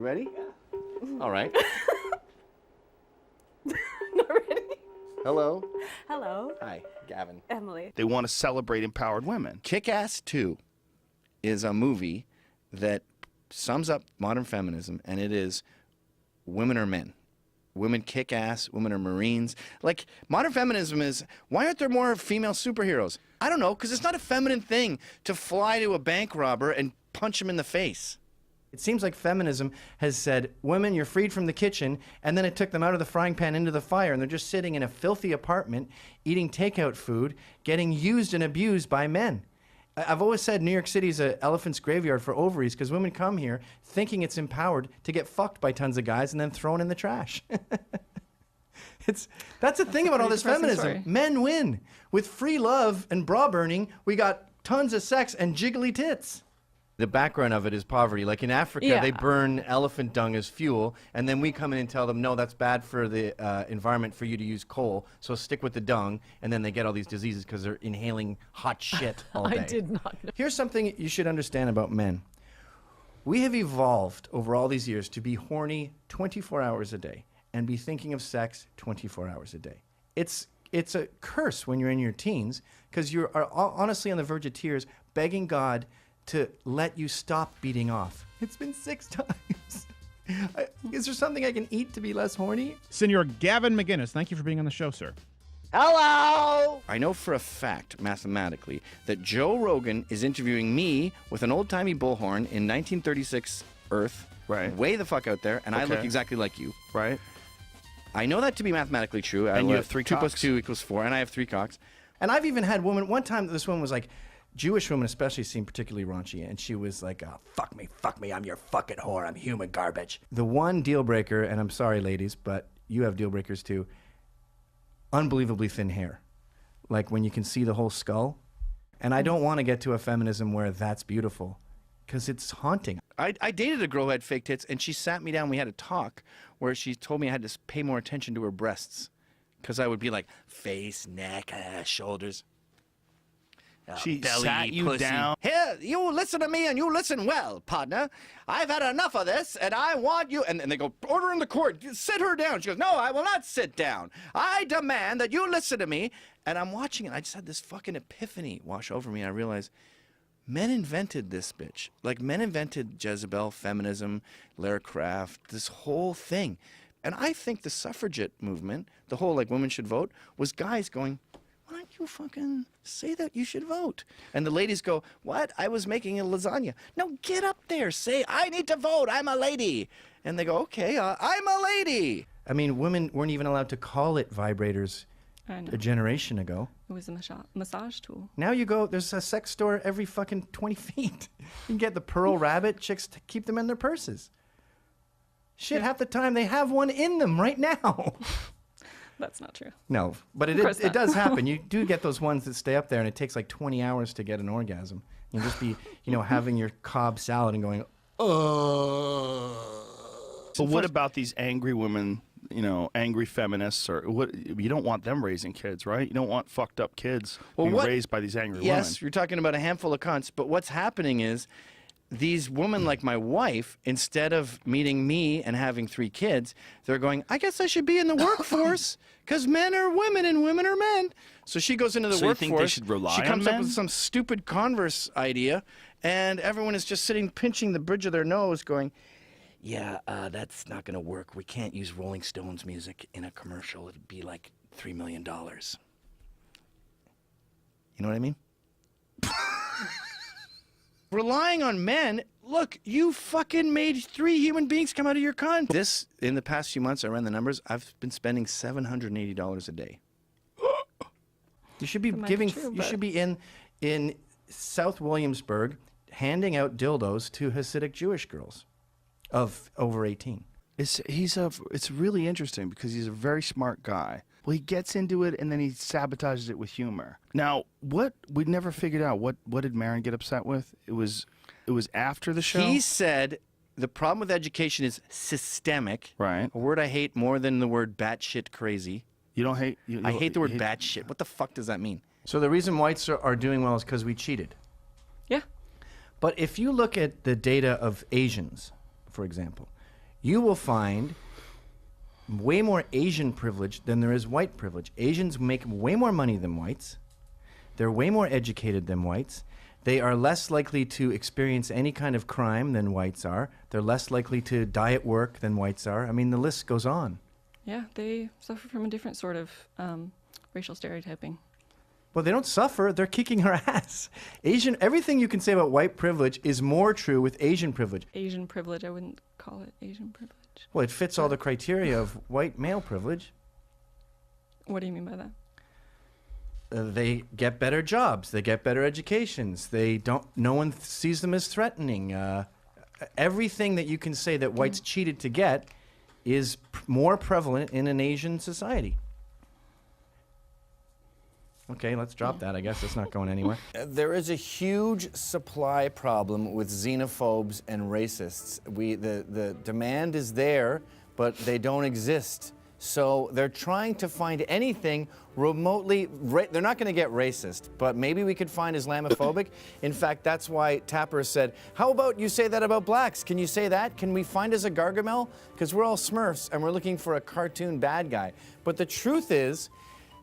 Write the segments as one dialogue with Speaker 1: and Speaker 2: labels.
Speaker 1: Ready? All right.
Speaker 2: Not ready.
Speaker 1: Hello.
Speaker 2: Hello.
Speaker 1: Hi, Gavin.
Speaker 2: Emily.
Speaker 3: They want to celebrate empowered women.
Speaker 1: Kick-Ass 2 is a movie that sums up modern feminism, and it is women are men. Women kick ass, women are Marines. Like, modern feminism is, why aren't there more female superheroes? I don't know, because it's not a feminine thing to fly to a bank robber and punch him in the face. It seems like feminism has said, women, you're freed from the kitchen, and then it took them out of the frying pan into the fire, and they're just sitting in a filthy apartment, eating takeout food, getting used and abused by men. I've always said New York City is an elephant's graveyard for ovaries because women come here thinking it's empowered to get fucked by tons of guys and then thrown in the trash. That's the thing about all this feminism.
Speaker 2: Story.
Speaker 1: Men win. With free love and bra burning, we got tons of sex and jiggly tits. The background of it is poverty. Like in Africa, they burn elephant dung as fuel, and then we come in and tell them, no, that's bad for the environment for you to use coal, so stick with the dung, and then they get all these diseases because they're inhaling hot shit all day.
Speaker 2: I did not know.
Speaker 1: Here's something you should understand about men. We have evolved over all these years to be horny 24 hours a day and be thinking of sex 24 hours a day. It's a curse when you're in your teens because you are honestly on the verge of tears begging God to let you stop beating off. It's been 6 times. Is there something I can eat to be less horny?
Speaker 4: Senor Gavin McInnes, thank you for being on the show, sir.
Speaker 1: Hello! I know for a fact, mathematically, that Joe Rogan is interviewing me with an old-timey bullhorn in 1936 Earth,
Speaker 3: Right.
Speaker 1: way the fuck out there, and I look
Speaker 3: Okay.
Speaker 1: exactly like you.
Speaker 3: Right?
Speaker 1: I know that to be mathematically true.
Speaker 3: And you have 3
Speaker 1: 2 plus
Speaker 3: cocks.
Speaker 1: 2 equals 4, and I have 3 cocks. And I've even had women, one time this woman was like, Jewish women especially seem particularly raunchy, and she was like, oh, fuck me, I'm your fucking whore, I'm human garbage. The one deal breaker, and I'm sorry ladies, but you have deal breakers too, unbelievably thin hair. Like when you can see the whole skull. And I don't want to get to a feminism where that's beautiful, because it's haunting. I dated a girl who had fake tits, and she sat me down, we had a talk, where she told me I had to pay more attention to her breasts, because I would be like, face, neck, shoulders.
Speaker 3: She
Speaker 1: belly,
Speaker 3: sat you
Speaker 1: pussy.
Speaker 3: down.
Speaker 1: Here, you listen to me and you listen well, partner. I've had enough of this and I want you. And they go, order in the court, sit her down. She goes, no, I will not sit down. I demand that you listen to me. And I'm watching it. I just had this fucking epiphany wash over me. I realized men invented this bitch. Like men invented Jezebel, feminism, Lara Croft, this whole thing. And I think the suffragette movement, the whole like women should vote, was guys going, why don't you fucking say that you should vote? And the ladies go, what? I was making a lasagna. No, get up there. Say, I need to vote. I'm a lady. And they go, okay, I'm a lady. I mean, women weren't even allowed to call it vibrators
Speaker 2: I know.
Speaker 1: a generation ago.
Speaker 2: It was a massage tool.
Speaker 1: Now you go, there's a sex store every fucking 20 feet. You can get the Pearl Rabbit. Chicks keep them in their purses. Shit, half the time they have one in them right now.
Speaker 2: That's not true.
Speaker 1: No, but
Speaker 2: Of course
Speaker 1: it
Speaker 2: not.
Speaker 1: does happen. You do get those ones that stay up there, and it takes like 20 hours to get an orgasm. You just be, having your Cobb salad and going,
Speaker 3: So what about these angry women, angry feminists, or what? You don't want them raising kids, right? You don't want fucked up kids being raised by these angry
Speaker 1: Yes,
Speaker 3: women.
Speaker 1: you're talking about a handful of cunts, but what's happening is these women like my wife, instead of meeting me and having 3 kids, they're going, I guess I should be in the workforce because men are women and women are men. So she goes into the
Speaker 3: So you
Speaker 1: workforce.
Speaker 3: think they should rely
Speaker 1: she
Speaker 3: on
Speaker 1: comes up
Speaker 3: men?
Speaker 1: with some stupid Converse idea, and everyone is just sitting pinching the bridge of their nose going, yeah, that's not going to work. We can't use Rolling Stones music in a commercial. It'd be like $3 million. You know what I mean? Relying on men, look, you fucking made 3 human beings come out of your cunt. This, in the past few months, I ran the numbers, I've been spending $780 a day. You should be
Speaker 2: That might be
Speaker 1: giving,
Speaker 2: true,
Speaker 1: you
Speaker 2: but-
Speaker 1: should be in South Williamsburg handing out dildos to Hasidic Jewish girls of over 18.
Speaker 3: It's really interesting because he's a very smart guy. Well, he gets into it and then he sabotages it with humor. Now, what we never figured out, what did Marin get upset with? It was after the show.
Speaker 1: He said the problem with education is systemic.
Speaker 3: Right.
Speaker 1: A word I hate more than the word batshit crazy.
Speaker 3: You don't hate.
Speaker 1: I hate the word batshit. What the fuck does that mean? So the reason whites are doing well is because we cheated.
Speaker 2: Yeah.
Speaker 1: But if you look at the data of Asians, for example,
Speaker 5: you will find way more Asian privilege than there is white privilege. Asians make way more money than whites. They're way more educated than whites. They are less likely to experience any kind of crime than whites are. They're less likely to die at work than whites are. I mean, the list goes on.
Speaker 2: Yeah, they suffer from a different sort of racial stereotyping.
Speaker 5: Well, they don't suffer. They're kicking our ass. Everything you can say about white privilege is more true with Asian privilege.
Speaker 2: Asian privilege, I wouldn't call it Asian privilege.
Speaker 5: Well, it fits all the criteria of white male privilege.
Speaker 2: What do you mean by that?
Speaker 5: They get better jobs. They get better educations. No one sees them as threatening. Everything that you can say that whites cheated to get is more prevalent in an Asian society. Okay, let's drop that. I guess it's not going anywhere.
Speaker 1: There is a huge supply problem with xenophobes and racists. The demand is there, but they don't exist. So they're trying to find anything remotely, they're not going to get racist, but maybe we could find Islamophobic. In fact, that's why Tapper said, how about you say that about blacks? Can you say that? Can we find us a Gargamel? Because we're all Smurfs and we're looking for a cartoon bad guy. But the truth is,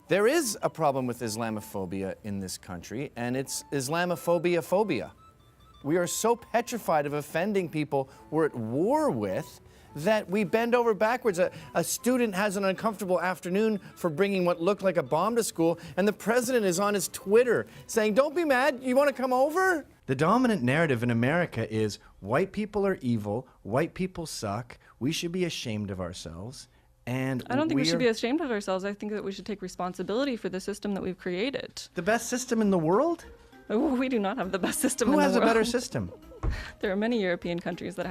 Speaker 1: there is a problem with Islamophobia in this country, and it's Islamophobia-phobia. We are so petrified of offending people we're at war with that we bend over backwards. A student has an uncomfortable afternoon for bringing what looked like a bomb to school, and the president is on his Twitter saying, don't be mad, you want to come over?
Speaker 5: The dominant narrative in America is white people are evil, white people suck, we should be ashamed of ourselves. And
Speaker 2: I don't think we should be ashamed of ourselves. I think that we should take responsibility for the system that we've created.
Speaker 5: The best system in the world?
Speaker 2: We do not have the best system in
Speaker 5: Who
Speaker 2: the
Speaker 5: has
Speaker 2: world.
Speaker 5: a better system?
Speaker 2: There are many European countries that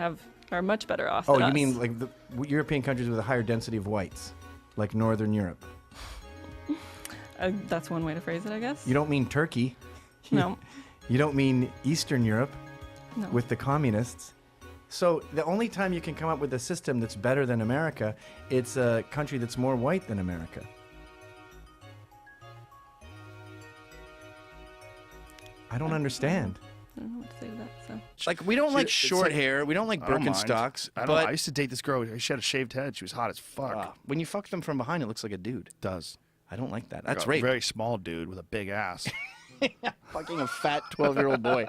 Speaker 2: are much better off than
Speaker 5: Oh, you
Speaker 2: us.
Speaker 5: mean like the European countries with a higher density of whites, like Northern Europe?
Speaker 2: That's one way to phrase it, I guess.
Speaker 5: You don't mean Turkey.
Speaker 2: No.
Speaker 5: You don't mean Eastern Europe
Speaker 2: No.
Speaker 5: with the communists. So the only time you can come up with a system that's better than America, it's a country that's more white than America. I don't understand.
Speaker 2: I don't know what to say to that. So.
Speaker 1: Like, we don't like
Speaker 3: It's
Speaker 1: short
Speaker 3: like-
Speaker 1: hair. We don't like
Speaker 3: I don't mind.
Speaker 1: Birkenstocks.
Speaker 3: I don't.
Speaker 1: But
Speaker 3: I used to date this girl. She had a shaved head. She was hot as fuck.
Speaker 1: when you fuck them from behind, it looks like a dude.
Speaker 3: Does.
Speaker 1: I don't like that. That's
Speaker 3: A
Speaker 1: rape.
Speaker 3: very small dude with a big ass.
Speaker 1: Fucking a fat 12-year-old boy.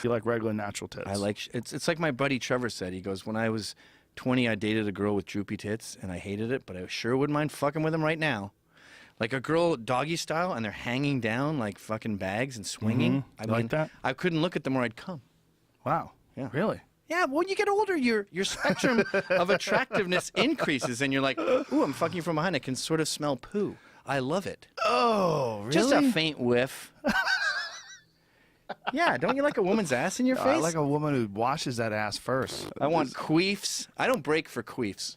Speaker 3: You like regular natural tits.
Speaker 1: I like it's like my buddy Trevor said. He goes, when I was 20, I dated a girl with droopy tits, and I hated it, but I sure wouldn't mind fucking with him right now. Like a girl doggy style, and they're hanging down like fucking bags and swinging. I
Speaker 3: You like that?
Speaker 1: I couldn't look at them or I'd come.
Speaker 3: Wow.
Speaker 1: Yeah.
Speaker 3: Really?
Speaker 1: Yeah, when you get older, your spectrum of attractiveness increases, and you're like, ooh, I'm fucking from behind. I can sort of smell poo. I love it.
Speaker 3: Oh, really?
Speaker 1: Just a faint whiff. Yeah, don't you like a woman's ass in your face?
Speaker 3: I like a woman who washes that ass first.
Speaker 1: I want queefs. I don't break for queefs.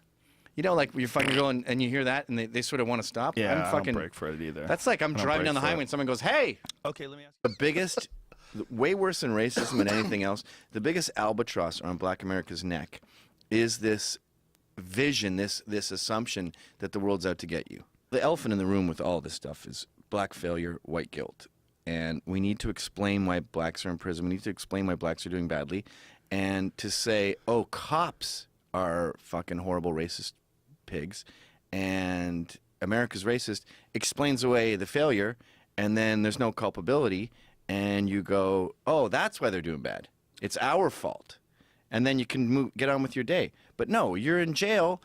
Speaker 1: You know, like you're fucking girl and you hear that and they sort of want to stop.
Speaker 3: Yeah,
Speaker 1: I'm fucking,
Speaker 3: I don't break for it either.
Speaker 1: That's like I'm
Speaker 3: I don't
Speaker 1: driving
Speaker 3: break
Speaker 1: down the
Speaker 3: for
Speaker 1: highway
Speaker 3: it.
Speaker 1: and someone goes, hey!
Speaker 3: Okay, let me ask
Speaker 1: The biggest, way worse than racism and anything else, the biggest albatross on Black America's neck is this vision, this assumption that the world's out to get you. The elephant in the room with all this stuff is black failure, white guilt. And we need to explain why blacks are in prison. We need to explain why blacks are doing badly. And to say, oh, cops are fucking horrible racist pigs and America's racist explains away the failure, and then there's no culpability, and you go, oh, that's why they're doing bad. It's our fault. And then you can get on with your day. But no, you're in jail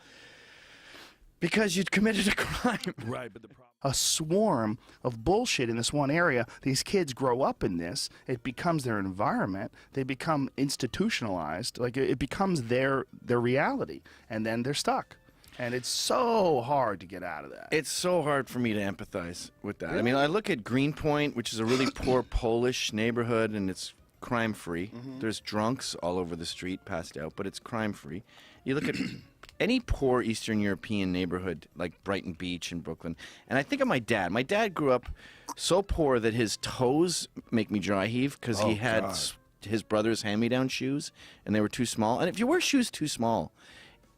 Speaker 1: because you'd committed a crime.
Speaker 3: Right, but the problem. A swarm of bullshit in this one area. These kids grow up in this. It becomes their environment. They become institutionalized. Like it becomes their reality, and then they're stuck. And it's so hard to get out of that.
Speaker 1: It's so hard for me to empathize with that. I mean, I look at Greenpoint, which is a really poor Polish neighborhood, and it's crime-free. There's drunks all over the street, passed out, but it's crime-free. You look at any poor Eastern European neighborhood, like Brighton Beach in Brooklyn, and I think of my dad. My dad grew up so poor that his toes make me dry heave because he had his brother's hand-me-down shoes, and they were too small. And if you wear shoes too small,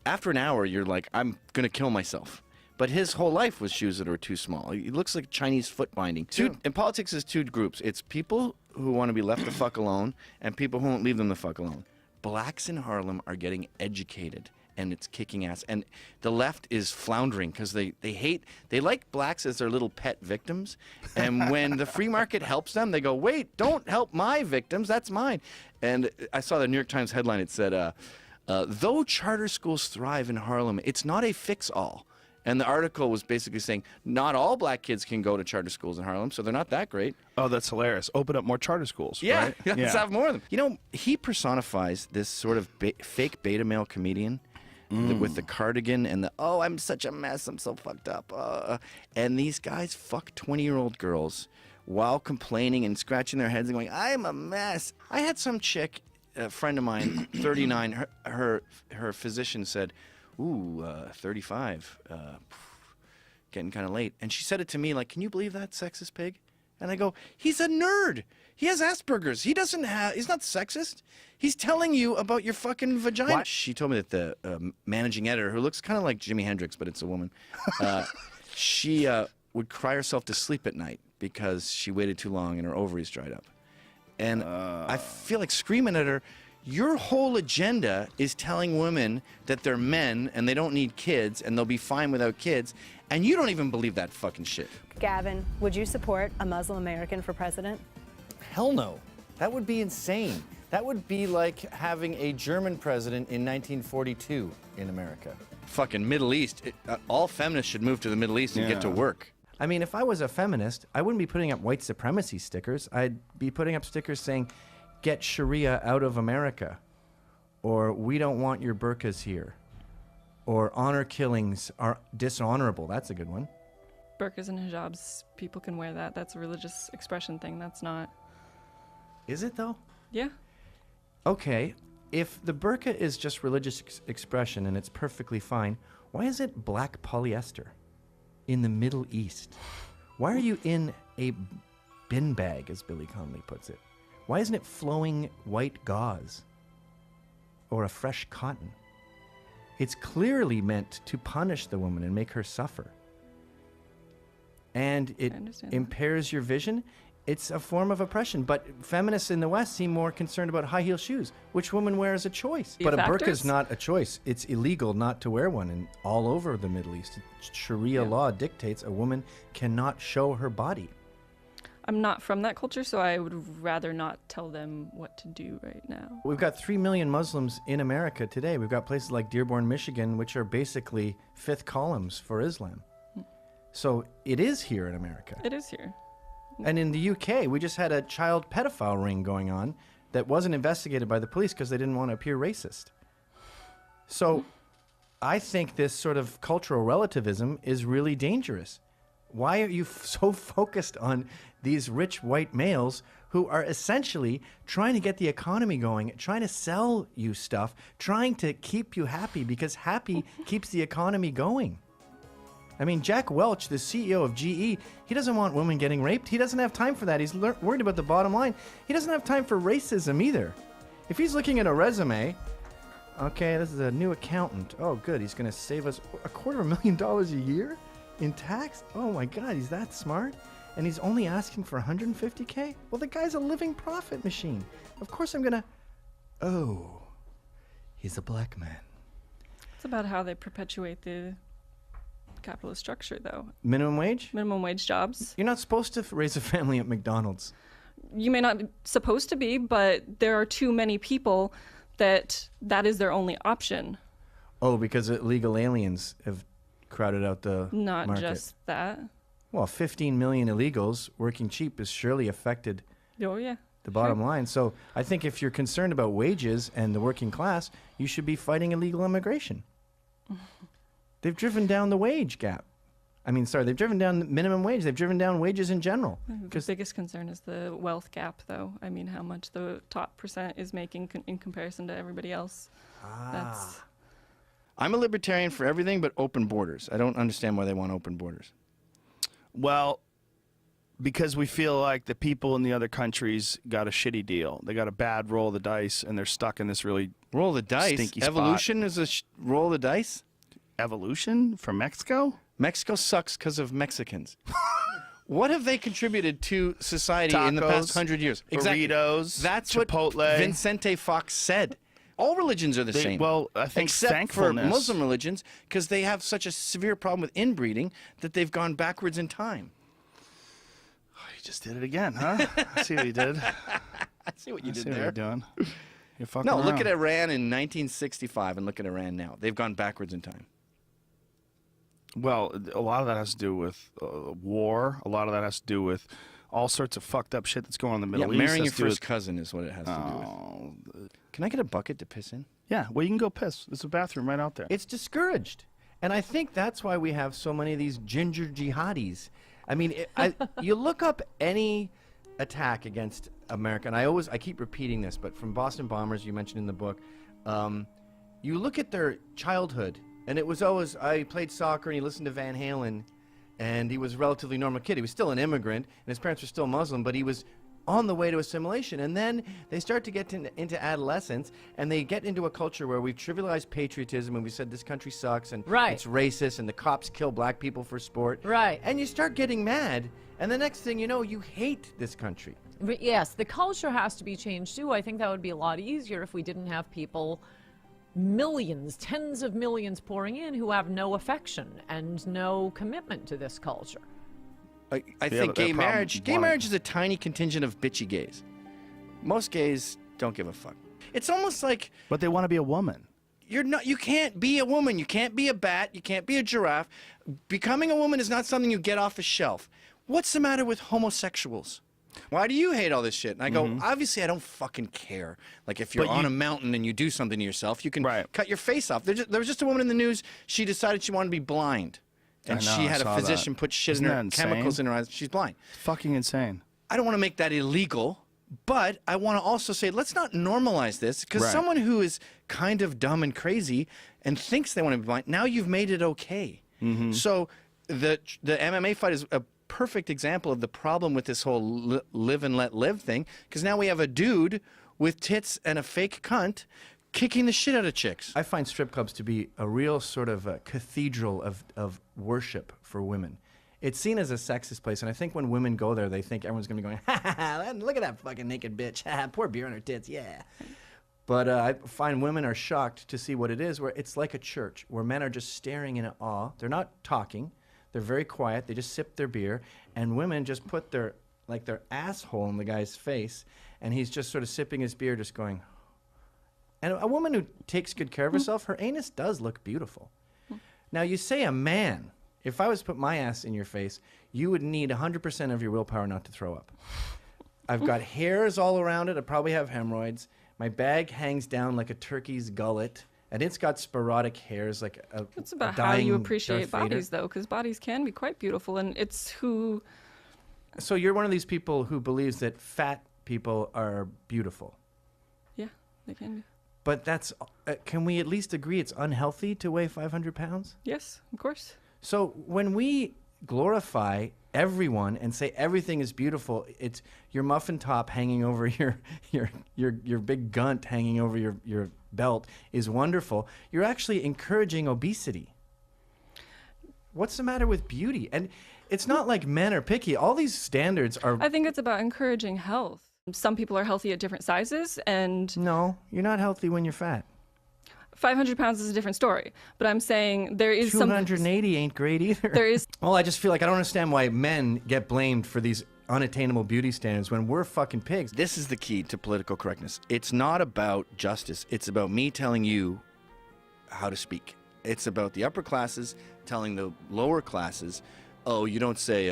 Speaker 1: after an hour, you're like, I'm going to kill myself. But his whole life was shoes that were too small. He looks like Chinese foot binding. In politics, there's two groups. It's people who want to be left the fuck alone and people who won't leave them the fuck alone. Blacks in Harlem are getting educated and it's kicking ass. And the left is floundering because they like blacks as their little pet victims. And when the free market helps them, they go, wait, don't help my victims, that's mine. And I saw the New York Times headline. It said, though charter schools thrive in Harlem, it's not a fix-all. And the article was basically saying not all black kids can go to charter schools in Harlem, so they're not that great.
Speaker 3: Oh, that's hilarious. Open up more charter schools,
Speaker 1: Yeah,
Speaker 3: right?
Speaker 1: let's have more of them. You know, he personifies this sort of fake beta male comedian with the cardigan and the, oh, I'm such a mess, I'm so fucked up. And these guys fuck 20-year-old girls while complaining and scratching their heads and going, I'm a mess. I had some chick, a friend of mine, 39, her physician said, ooh, 35, getting kind of late. And she said it to me like, can you believe that, sexist pig? And I go, he's a nerd. He has Asperger's. He's not sexist. He's telling you about your fucking vagina. What? She told me that the managing editor, who looks kind of like Jimi Hendrix, but it's a woman, she would cry herself to sleep at night because she waited too long and her ovaries dried up. And I feel like screaming at her, your whole agenda is telling women that they're men and they don't need kids and they'll be fine without kids, and you don't even believe that fucking shit.
Speaker 6: Gavin, would you support a Muslim American for president?
Speaker 5: Hell no. That would be insane. That would be like having a German president in 1942 in America.
Speaker 1: Fucking Middle East. All feminists should move to the Middle East and get to work.
Speaker 5: I mean, if I was a feminist, I wouldn't be putting up white supremacy stickers. I'd be putting up stickers saying, get Sharia out of America, or we don't want your burqas here, or honor killings are dishonorable. That's a good one.
Speaker 2: Burqas and hijabs, people can wear that. That's a religious expression thing. That's not.
Speaker 5: Is it though?
Speaker 2: Yeah.
Speaker 5: Okay, if the burqa is just religious expression and it's perfectly fine, why is it black polyester in the Middle East? Why are you in a bin bag, as Billy Connolly puts it? Why isn't it flowing white gauze or a fresh cotton? It's clearly meant to punish the woman and make her suffer. And it impairs your vision. It's a form of oppression. But feminists in the West seem more concerned about high heel shoes, which women wear as a choice. But a burqa is not a choice. It's illegal not to wear one and all over the Middle East. Sharia law dictates a woman cannot show her body.
Speaker 2: I'm not from that culture, so I would rather not tell them what to do right now.
Speaker 5: We've got 3 million Muslims in America today. We've got places like Dearborn, Michigan, which are basically fifth columns for Islam. So it is here in America.
Speaker 2: It is here.
Speaker 5: And in the UK, we just had a child pedophile ring going on that wasn't investigated by the police because they didn't want to appear racist. So I think this sort of cultural relativism is really dangerous. Why are you so focused on these rich white males who are essentially trying to get the economy going, trying to sell you stuff, trying to keep you happy because happy keeps the economy going? I mean, Jack Welch, the CEO of GE, he doesn't want women getting raped. He doesn't have time for that. He's worried about the bottom line. He doesn't have time for racism either. If he's looking at a resume, okay, this is a new accountant. Oh, good. He's going to save us $250,000 a year in tax. Oh, my God. He's that smart. And he's only asking for $150K? Well, the guy's a living profit machine. Of course I'm going to... Oh, he's a black man.
Speaker 2: It's about how they perpetuate the capitalist structure, though.
Speaker 5: Minimum wage?
Speaker 2: Minimum wage jobs.
Speaker 5: You're not supposed to raise a family at McDonald's.
Speaker 2: You may not be supposed to be, but there are too many people that is their only option.
Speaker 5: Oh, because illegal aliens have crowded out the
Speaker 2: Not
Speaker 5: market.
Speaker 2: just that.
Speaker 5: Well, 15 million illegals working cheap has surely affected
Speaker 2: Oh, yeah.
Speaker 5: the bottom line. So I think if you're concerned about wages and the working class, you should be fighting illegal immigration. They've driven down the wage gap. They've driven down the minimum wage. They've driven down wages in general.
Speaker 2: The biggest concern is the wealth gap, though. I mean, how much the top percent is making in comparison to everybody else.
Speaker 1: I'm a libertarian for everything but open borders. I don't understand why they want open borders.
Speaker 3: Well, because we feel like the people in the other countries got a shitty deal. They got a bad roll of the dice, and they're stuck in this really
Speaker 1: roll the dice.
Speaker 3: Stinky
Speaker 1: Evolution is a roll the dice.
Speaker 3: Evolution from Mexico?
Speaker 1: Mexico sucks because of Mexicans. What have they contributed to society in the
Speaker 3: Tacos,
Speaker 1: past 100 years?
Speaker 3: burritos,
Speaker 1: That's
Speaker 3: Chipotle.
Speaker 1: what Vicente Fox said. All religions are the same.
Speaker 3: Well, I think
Speaker 1: except for
Speaker 3: thankfulness.
Speaker 1: Muslim religions, because they have such a severe problem with inbreeding that they've gone backwards in time.
Speaker 3: Oh, you just did it again, huh? I see what you did.
Speaker 1: I see what you did
Speaker 3: What
Speaker 1: there.
Speaker 3: you're doing. You're fucking
Speaker 1: No, look
Speaker 3: around.
Speaker 1: at Iran in 1965 and look at Iran now. They've gone backwards in time.
Speaker 3: Well, a lot of that has to do with war. A lot of that has to do with all sorts of fucked up shit that's going on in the Middle East.
Speaker 1: Marrying your
Speaker 3: Has to do
Speaker 1: first
Speaker 3: with-
Speaker 1: cousin is what it has to do with.
Speaker 3: Oh,
Speaker 1: Can I get a bucket to piss in?
Speaker 3: yeah. Well, you can go piss. There's a bathroom right out there.
Speaker 5: It's discouraged. And I think that's why we have so many of these ginger jihadis. I mean, you look up any attack against America, and I keep repeating this, but from Boston Bombers, you mentioned in the book, you look at their childhood, and it was always, I played soccer, and he listened to Van Halen, and he was a relatively normal kid. He was still an immigrant, and his parents were still Muslim, but he was on the way to assimilation. And then they start to get into adolescence, and they get into a culture where we've trivialized patriotism, and we said this country sucks, and
Speaker 7: Right.
Speaker 5: it's racist, and the cops kill black people for sport.
Speaker 7: Right.
Speaker 5: And you start getting mad, and the next thing you know, you hate this country.
Speaker 7: But yes, the culture has to be changed too. I think that would be a lot easier if we didn't have people, millions, tens of millions pouring in who have no affection and no commitment to this culture.
Speaker 1: I
Speaker 3: Yeah,
Speaker 1: think
Speaker 3: but
Speaker 1: gay
Speaker 3: that problem-
Speaker 1: marriage is a tiny contingent of bitchy gays. Most gays don't give a fuck. It's almost like
Speaker 3: But they want to be a woman.
Speaker 1: you can't be a woman, you can't be a bat, you can't be a giraffe. Becoming a woman is not something you get off a shelf. What's the matter with homosexuals? Why do you hate all this shit? And I go, obviously I don't fucking care. Like if you're
Speaker 3: But
Speaker 1: on
Speaker 3: you-
Speaker 1: a mountain and you do something to yourself, you can
Speaker 3: Right.
Speaker 1: cut your face off. There was just a woman in the news, she decided she wanted to be blind. And
Speaker 3: I know,
Speaker 1: she
Speaker 3: I
Speaker 1: had a
Speaker 3: saw that.
Speaker 1: physician put shit
Speaker 3: Isn't
Speaker 1: in her,
Speaker 3: that insane?
Speaker 1: chemicals in her eyes. She's blind.
Speaker 3: Fucking insane.
Speaker 1: I don't want to make that illegal, but I want to also say let's not normalize this because
Speaker 3: Right.
Speaker 1: someone who is kind of dumb and crazy and thinks they want to be blind, now you've made it okay. So the MMA fight is a perfect example of the problem with this whole live and let live thing because now we have a dude with tits and a fake cunt kicking the shit out of chicks.
Speaker 5: I find strip clubs to be a real sort of a cathedral of worship for women. It's seen as a sexist place, and I think when women go there, they think everyone's going to be going, ha ha ha, look at that fucking naked bitch, ha, pour beer on her tits, yeah. But I find women are shocked to see what it is, where it's like a church, where men are just staring in awe. They're not talking. They're very quiet. They just sip their beer, and women just put their asshole in the guy's face, and he's just sort of sipping his beer, just going. And a woman who takes good care of herself, her anus does look beautiful. Now, you say a man, if I was to put my ass in your face, you would need 100% of your willpower not to throw up. I've got hairs all around it. I probably have hemorrhoids. My bag hangs down like a turkey's gullet, and it's got sporadic hairs like a
Speaker 2: It's about
Speaker 5: a
Speaker 2: how you
Speaker 5: dying
Speaker 2: appreciate
Speaker 5: Darth Vader.
Speaker 2: bodies, though, because bodies can be quite beautiful, and it's who.
Speaker 5: So you're one of these people who believes that fat people are beautiful.
Speaker 2: Yeah, they can be.
Speaker 5: But that's, can we at least agree it's unhealthy to weigh 500 pounds?
Speaker 2: Yes, of course.
Speaker 5: So when we glorify everyone and say everything is beautiful, it's your muffin top hanging over your big gunt hanging over your belt is wonderful. You're actually encouraging obesity. What's the matter with beauty? And it's not like men are picky. All these standards are.
Speaker 2: I think it's about encouraging health. Some people are healthy at different sizes, and
Speaker 5: No, you're not healthy when you're fat.
Speaker 2: 500 pounds is a different story. But I'm saying there is some.
Speaker 5: 280 ain't great either.
Speaker 2: There is.
Speaker 5: Well, I just feel like I don't understand why men get blamed for these unattainable beauty standards when we're fucking pigs.
Speaker 1: This is the key to political correctness. It's not about justice. It's about me telling you how to speak. It's about the upper classes telling the lower classes, oh, you don't say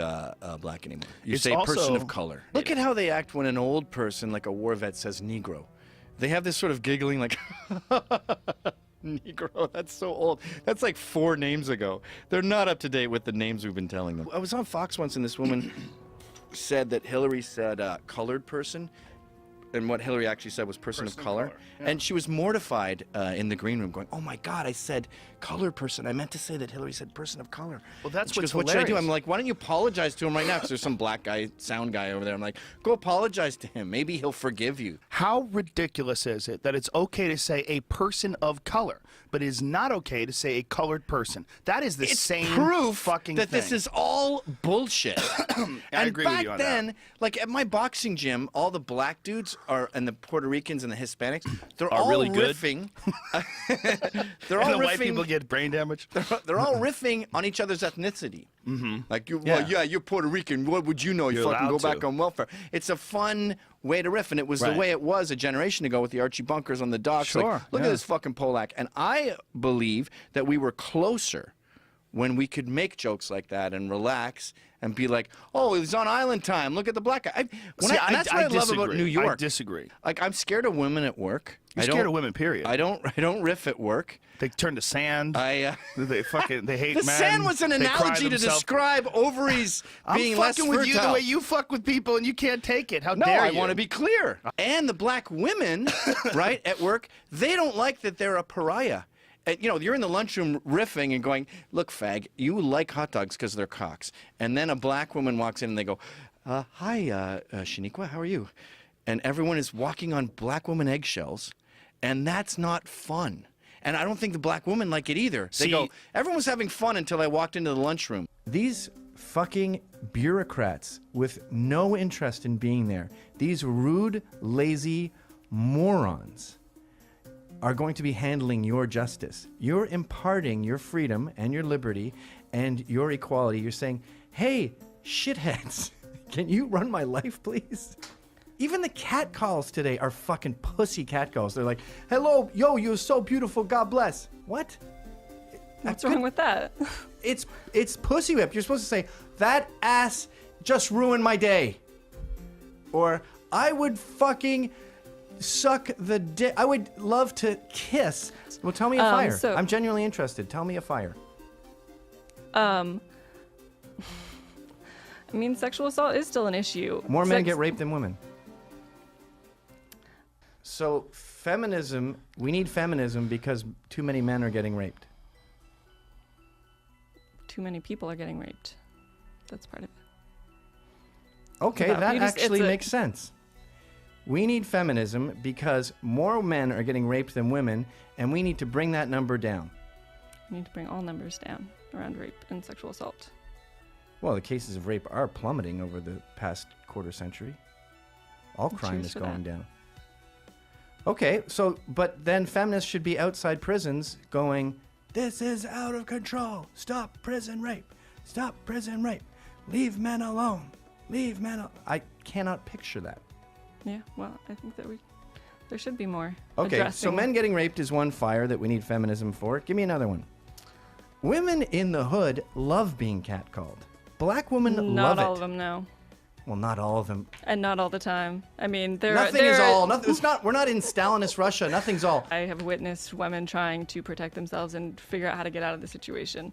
Speaker 1: black anymore. You
Speaker 3: It's
Speaker 1: say person
Speaker 3: also-
Speaker 1: of color. Look at how they act when an old person, like a war vet, says Negro. They have this sort of giggling like, Negro, that's so old. That's like 4 names ago. They're not up to date with the names we've been telling them. I was on Fox once and this woman said that Hillary said colored person. And what Hillary actually said was person of color. And she was mortified in the green room going, oh my God, I said colored person. I meant to say that Hillary said person of color.
Speaker 3: Well, that's
Speaker 1: And she
Speaker 3: what's
Speaker 1: goes, what should I do?
Speaker 3: hilarious.
Speaker 1: I'm like, why don't you apologize to him right now? Because there's some black guy, sound guy over there. I'm like, go apologize to him. Maybe he'll forgive you.
Speaker 3: How ridiculous is it that it's okay to say a person of color? but it is not okay to say a colored person. That is the
Speaker 1: It's
Speaker 3: same
Speaker 1: proof
Speaker 3: fucking
Speaker 1: that
Speaker 3: thing.
Speaker 1: this is all bullshit.
Speaker 3: I
Speaker 1: And
Speaker 3: agree with
Speaker 1: back
Speaker 3: you on
Speaker 1: then,
Speaker 3: that.
Speaker 1: like at my boxing gym, all the black dudes and the Puerto Ricans and the Hispanics, they're
Speaker 3: Are
Speaker 1: all
Speaker 3: really good?
Speaker 1: riffing. They're all
Speaker 3: And the
Speaker 1: riffing.
Speaker 3: white people get brain damage.
Speaker 1: They're all riffing on each other's ethnicity. Mm-hmm. Like,
Speaker 3: Yeah.
Speaker 1: well, yeah, you're Puerto Rican. What would you know? You
Speaker 3: You're
Speaker 1: fucking go
Speaker 3: allowed
Speaker 1: back
Speaker 3: to.
Speaker 1: on welfare. It's a fun way to riff, and it was the
Speaker 3: Right.
Speaker 1: way it was a generation ago with the Archie Bunkers on the docks. Like,
Speaker 3: Sure,
Speaker 1: look
Speaker 3: yeah.
Speaker 1: at this fucking Polak. And I believe that we were closer when we could make jokes like that and relax and be like, oh, it was on Island Time. Look at the black guy. And that's what I love about New York.
Speaker 3: I disagree.
Speaker 1: Like, I'm scared of women at work.
Speaker 3: You're scared of women, period.
Speaker 1: I don't riff at work.
Speaker 3: They turn to sand.
Speaker 1: I
Speaker 3: They hate
Speaker 1: the
Speaker 3: men.
Speaker 1: sand was an
Speaker 3: They cry
Speaker 1: analogy to
Speaker 3: themselves.
Speaker 1: describe ovaries being
Speaker 3: I'm
Speaker 1: less
Speaker 3: fucking with you the
Speaker 1: fertile.
Speaker 3: way you fuck with people, and you can't take it. How
Speaker 1: No,
Speaker 3: dare
Speaker 1: I
Speaker 3: you?
Speaker 1: want to be clear. And the black women, right, at work, they don't like that they're a pariah. And, you're in the lunchroom riffing and going, look, fag, you like hot dogs because they're cocks. And then a black woman walks in and they go, hi, Shaniqua, how are you? And everyone is walking on black woman eggshells, and that's not fun. And I don't think the black women like it either. They
Speaker 3: See-
Speaker 1: go, everyone was having fun until I walked into the lunchroom.
Speaker 5: These fucking bureaucrats with no interest in being there, these rude, lazy morons, are going to be handling your justice. You're imparting your freedom and your liberty and your equality. You're saying, hey, shitheads, can you run my life, please? Even the cat calls today are fucking pussy cat calls. They're like, hello, yo, you're so beautiful, God bless. What?
Speaker 2: What's wrong with that?
Speaker 5: It's pussy whip. You're supposed to say, that ass just ruined my day. Or, I would fucking suck the dick. I would love to kiss. Well, tell me a fire.
Speaker 2: so-
Speaker 5: I'm genuinely interested. Tell me a fire.
Speaker 2: I mean, sexual assault is still an issue.
Speaker 5: More men
Speaker 2: Sex-
Speaker 5: get raped than women. So, feminism, we need feminism because too many men are getting raped.
Speaker 2: Too many people are getting raped. That's part of it.
Speaker 5: Okay,
Speaker 2: about-
Speaker 5: that
Speaker 2: you just-
Speaker 5: actually
Speaker 2: it's a-
Speaker 5: makes sense. We need feminism because more men are getting raped than women, and we need to bring that number down.
Speaker 2: We need to bring all numbers down around rape and sexual assault.
Speaker 5: Well, the cases of rape are plummeting over the past quarter century. All crime
Speaker 2: Cheers
Speaker 5: is
Speaker 2: for
Speaker 5: going
Speaker 2: that.
Speaker 5: down. Okay, so, but then feminists should be outside prisons going, this is out of control. Stop prison rape. Stop prison rape. Leave men alone. Leave men alone. I cannot picture that.
Speaker 2: Yeah, well, I think that there should be more.
Speaker 5: Okay, so
Speaker 2: addressing-
Speaker 5: men getting raped is one fire that we need feminism for. Give me another one. Women in the hood love being catcalled. Black women love
Speaker 2: Not all
Speaker 5: it.
Speaker 2: of them, no.
Speaker 5: Well, not all of them.
Speaker 2: And not all the time. I mean, there
Speaker 5: Nothing is all. Nothing. It's not. We're not in Stalinist Russia. Nothing's all.
Speaker 2: I have witnessed women trying to protect themselves and figure out how to get out of the situation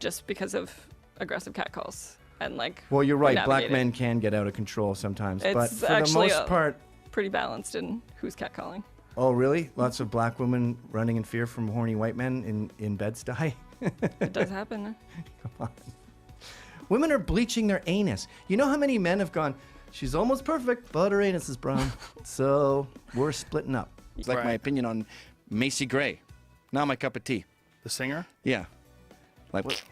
Speaker 2: just because of aggressive catcalls and like.
Speaker 5: Well, you're right. Black
Speaker 2: navigating.
Speaker 5: men can get out of control sometimes, but
Speaker 2: It's
Speaker 5: for the
Speaker 2: actually
Speaker 5: most part.
Speaker 2: Pretty balanced in who's catcalling.
Speaker 5: Oh, really? Lots of black women running in fear from horny white men in Bed-Stuy.
Speaker 2: It does happen.
Speaker 5: Come on. Women are bleaching their anus. You know how many men have gone, she's almost perfect, but her anus is brown. So we're splitting up.
Speaker 1: It's like my
Speaker 3: Right.
Speaker 1: opinion on Macy Gray. Not my cup of tea.
Speaker 3: The singer?
Speaker 1: Yeah. Like,
Speaker 3: What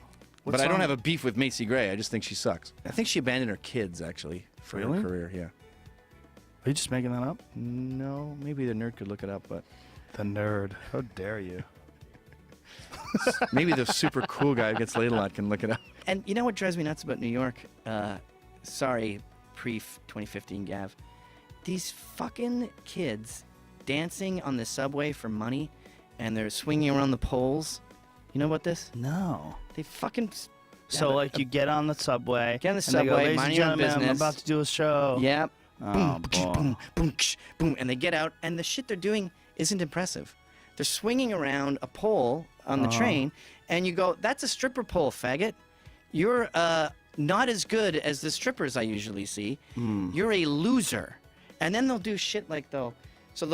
Speaker 1: but I don't
Speaker 3: song?
Speaker 1: have a beef with Macy Gray. I just think she sucks. I think she abandoned her kids, actually, for
Speaker 3: Really?
Speaker 1: her career. Yeah.
Speaker 3: Are you just making that up?
Speaker 1: No, maybe the nerd could look it up, but
Speaker 3: The nerd. How dare you?
Speaker 1: maybe the super cool guy who gets laid a lot can look it up.
Speaker 8: And you know what drives me nuts about New York? Sorry, pre-2015 Gav. These fucking kids dancing on the subway for money, and they're swinging around the poles. You know about this?
Speaker 3: No.
Speaker 8: They fucking...
Speaker 3: So, like, you get on the subway.
Speaker 8: Get on the
Speaker 3: and they
Speaker 8: subway,
Speaker 3: go, ladies
Speaker 8: mind
Speaker 3: and
Speaker 8: your own
Speaker 3: gentlemen, I'm
Speaker 8: business."
Speaker 3: about to do a show.
Speaker 8: Yep.
Speaker 3: Oh,
Speaker 8: boom,
Speaker 3: boy.
Speaker 8: boom, boom, boom, and they get out, and the shit they're doing isn't impressive. They're swinging around a pole on the train, and you go, "That's a stripper pole, faggot. You're not as good as the strippers I usually see. You're a loser." And then they'll do shit like they'll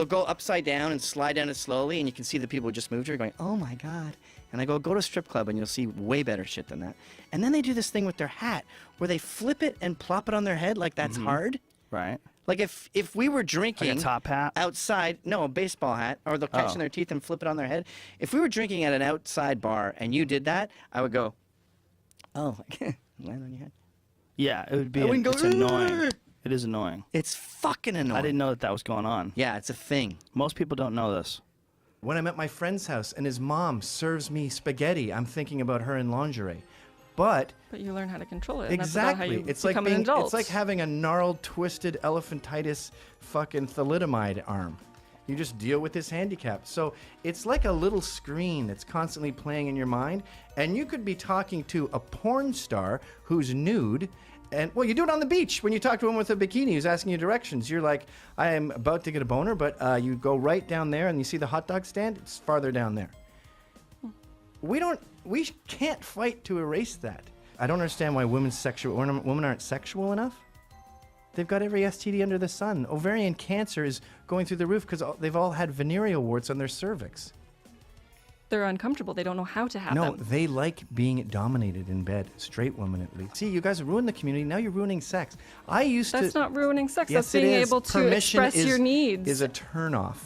Speaker 8: go upside down and slide down it slowly, and you can see the people who just moved here going, "Oh my god." And I go to a strip club, and you'll see way better shit than that. And then they do this thing with their hat, where they flip it and plop it on their head like that's hard.
Speaker 3: Right.
Speaker 8: Like if we were drinking
Speaker 3: Like a top hat?
Speaker 8: outside, no, a baseball hat, or they'll catch in their teeth and flip it on their head. If we were drinking at an outside bar and you did that, I would go, oh, land on your head.
Speaker 3: Yeah, it would be.
Speaker 8: I wouldn't go,
Speaker 3: It's annoying. It is annoying.
Speaker 8: It's fucking annoying.
Speaker 3: I didn't know that was going on.
Speaker 8: Yeah, it's a thing.
Speaker 3: Most people don't know this.
Speaker 5: When I'm at my friend's house and his mom serves me spaghetti, I'm thinking about her in lingerie. But
Speaker 2: you learn how to control it. And
Speaker 5: exactly,
Speaker 2: that's about how you
Speaker 5: it's like
Speaker 2: become an adult.
Speaker 5: it's like having a gnarled, twisted elephantitis, fucking thalidomide arm. You just deal with this handicap. So it's like a little screen that's constantly playing in your mind, and you could be talking to a porn star who's nude. And, well, you do it on the beach when you talk to him with a bikini who's asking you directions. You're like, I am about to get a boner, but you go right down there and you see the hot dog stand? It's farther down there. We can't fight to erase that. I don't understand why women aren't sexual enough. They've got every STD under the sun. Ovarian cancer is going through the roof because they've all had venereal warts on their cervix.
Speaker 2: They're uncomfortable. They don't know how to have
Speaker 5: No,
Speaker 2: them.
Speaker 5: they like being dominated in bed. Straight women, at least. See, you guys ruined the community. Now you're ruining sex. I used to.
Speaker 2: That's not ruining sex.
Speaker 5: Yes,
Speaker 2: That's being
Speaker 5: it is.
Speaker 2: able to
Speaker 5: Permission
Speaker 2: express your needs.
Speaker 5: Is a turnoff.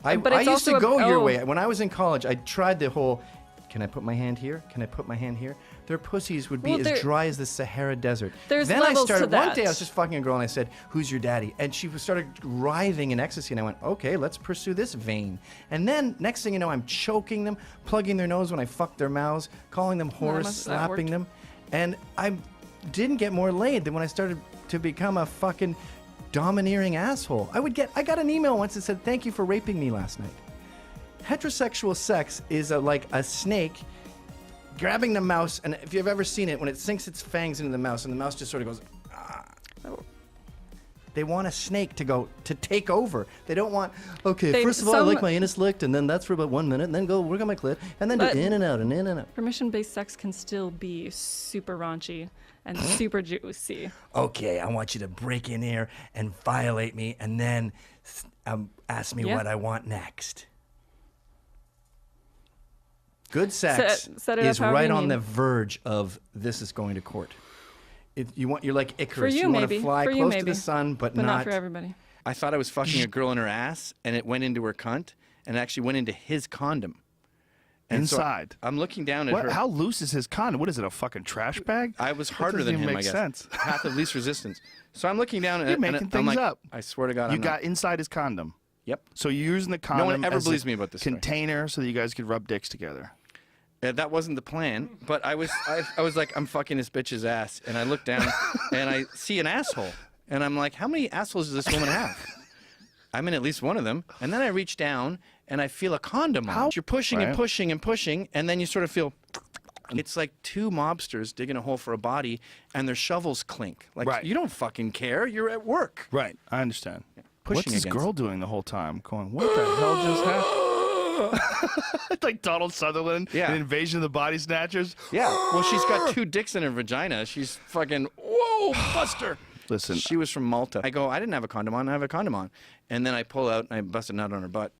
Speaker 2: But
Speaker 5: I
Speaker 2: it's
Speaker 5: used to
Speaker 2: also
Speaker 5: go your
Speaker 2: oh.
Speaker 5: way. When I was in college, I tried the whole, can I put my hand here? Can I put my hand here? Their pussies would be
Speaker 2: Well,
Speaker 5: as dry as the Sahara Desert.
Speaker 2: There's
Speaker 5: then
Speaker 2: levels
Speaker 5: I started,
Speaker 2: to
Speaker 5: one
Speaker 2: that.
Speaker 5: day I was just fucking a girl and I said, who's your daddy? And she started writhing in ecstasy and I went, okay, let's pursue this vein. And then next thing you know, I'm choking them, plugging their nose when I fuck their mouths, calling them whores,
Speaker 2: that
Speaker 5: slapping
Speaker 2: worked.
Speaker 5: them. And I didn't get more laid than when I started to become a fucking domineering asshole. I got an email once that said, thank you for raping me last night. Heterosexual sex is like a snake grabbing the mouse, and if you've ever seen it, when it sinks its fangs into the mouse and the mouse just sort of goes, ah. They want a snake to take over. They don't want, okay, first of all, I like my anus licked, and then that's for about 1 minute, and then go work on my clit, and then do
Speaker 2: But-
Speaker 5: in and out and in and out.
Speaker 2: Permission-based sex can still be super raunchy and super juicy.
Speaker 5: Okay, I want you to break in here and violate me, and then ask me
Speaker 2: Yeah.
Speaker 5: what I want next. Good sex
Speaker 2: set it
Speaker 5: is
Speaker 2: up however
Speaker 5: right
Speaker 2: you
Speaker 5: on
Speaker 2: need.
Speaker 5: the verge of this is going to court. You're like Icarus.
Speaker 2: For you,
Speaker 5: want
Speaker 2: maybe.
Speaker 5: to fly
Speaker 2: For you,
Speaker 5: close to
Speaker 2: maybe.
Speaker 5: the sun, but
Speaker 2: Not for everybody.
Speaker 1: I thought I was fucking a girl in her ass, and it went into her cunt, and it actually went into his condom. And so
Speaker 3: Inside.
Speaker 1: I'm looking down at
Speaker 3: What?
Speaker 1: her.
Speaker 3: How loose is his condom? What is it? A fucking trash bag?
Speaker 1: I was
Speaker 3: That
Speaker 1: harder
Speaker 3: doesn't
Speaker 1: than
Speaker 3: even
Speaker 1: him,
Speaker 3: make
Speaker 1: I guess.
Speaker 3: sense.
Speaker 1: Path of least resistance. So I'm looking down at
Speaker 3: You're
Speaker 1: it, and
Speaker 3: making
Speaker 1: I'm
Speaker 3: things
Speaker 1: like,
Speaker 3: up.
Speaker 1: I swear to God,
Speaker 3: You
Speaker 1: I'm
Speaker 3: got
Speaker 1: not.
Speaker 3: inside his condom.
Speaker 1: Yep.
Speaker 3: So you're using the condom
Speaker 1: one ever
Speaker 3: as
Speaker 1: believes
Speaker 3: a
Speaker 1: me about this story.
Speaker 3: container so that you guys could rub dicks together.
Speaker 1: That wasn't the plan, but I was like, I'm fucking this bitch's ass, and I look down and I see an asshole, and I'm like, how many assholes does this woman have? I'm in at least one of them, and then I reach down and I feel a condom on. You're pushing and
Speaker 3: Right.
Speaker 1: pushing and pushing, and then you sort of feel. It's like two mobsters digging a hole for a body, and their shovels clink. Like
Speaker 3: Right.
Speaker 1: you don't fucking care. You're at work.
Speaker 3: Right. I understand.
Speaker 1: Pushing
Speaker 3: What's this
Speaker 1: against
Speaker 3: girl doing the whole time? Going, what the hell just happened? It's like Donald Sutherland
Speaker 1: Yeah.
Speaker 3: in Invasion of the Body Snatchers.
Speaker 1: Yeah. Well, she's got two dicks in her vagina. She's fucking, whoa, Buster.
Speaker 3: Listen,
Speaker 1: She was from Malta. I go, I didn't have a condom on. I have a condom on. And then I pull out and I bust a nut on her butt.